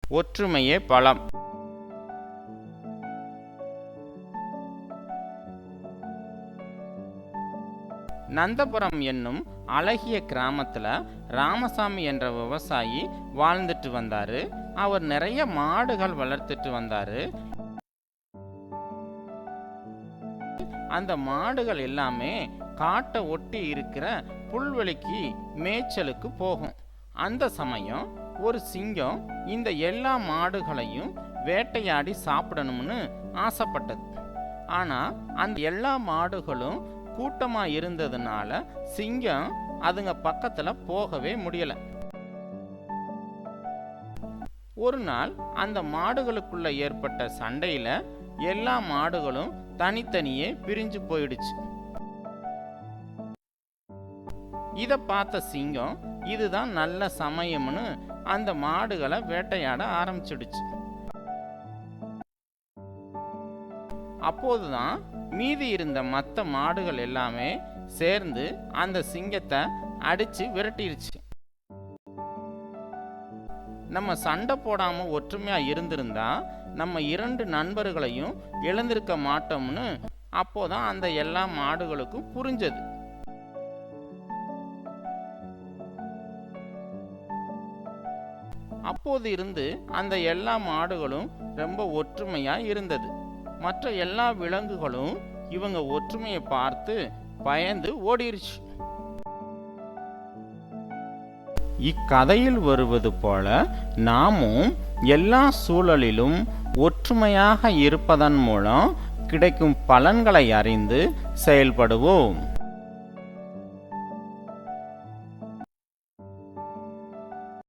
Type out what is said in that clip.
ஒற்றுமையே பலம். நந்தபுரம் என்னும் அழகிய கிராமத்துல ராமசாமி என்ற விவசாயி வாழ்ந்துட்டு வந்தாரு. அவர் நிறைய மாடுகள் வளர்த்துட்டு வந்தாரு. அந்த மாடுகள் எல்லாமே காட்டை ஒட்டி இருக்கிற புல்வெளிக்கு மேய்ச்சலுக்கு போகும். அந்த சமயம் ஒரு சிங்கம் இந்த எல்லா மாடுகளையும் வேட்டையாடி சாப்பிடணும்னு ஆசைப்பட்டது. ஆனா அந்த எல்லா மாடுகளும் கூட்டமா இருந்ததுனால சிங்கம் அதுங்க பக்கத்துல போகவே முடியல. ஒரு நாள் அந்த மாடுகளுக்குள்ள ஏற்பட்ட சண்டையில எல்லா மாடுகளும் தனித்தனியே பிரிஞ்சு போயிடுச்சு. இத பார்த்த சிங்கம் இதுதான் நல்ல சமயம்னு அந்த மாடுகளை வேட்டையாட ஆரம்பிச்சிடுச்சு. அப்போதுதான் மீதி இருந்த மற்ற மாடுகள் எல்லாமே சேர்ந்து அந்த சிங்கத்தை அடிச்சு விரட்டிருச்சு. நம்ம சண்டை போடாம ஒற்றுமையா இருந்திருந்தா நம்ம 2 நண்பர்களையும் இழந்திருக்க மாட்டோம்னு அப்போதான் அந்த எல்லா மாடுகளுக்கும் புரிஞ்சது. அப்போது இருந்து அந்த எல்லா மாடுகளும் ரொம்ப ஒற்றுமையா இருந்தது. மற்ற எல்லா விலங்குகளும் இவங்க ஒற்றுமையை பார்த்து பயந்து ஓடிருச்சு. இக்கதையில் வருவது போல நாமும் எல்லா சூழலிலும் ஒற்றுமையாக இருப்பதன் மூலம் கிடைக்கும் பலன்களை அறிந்து செயல்படுவோம்.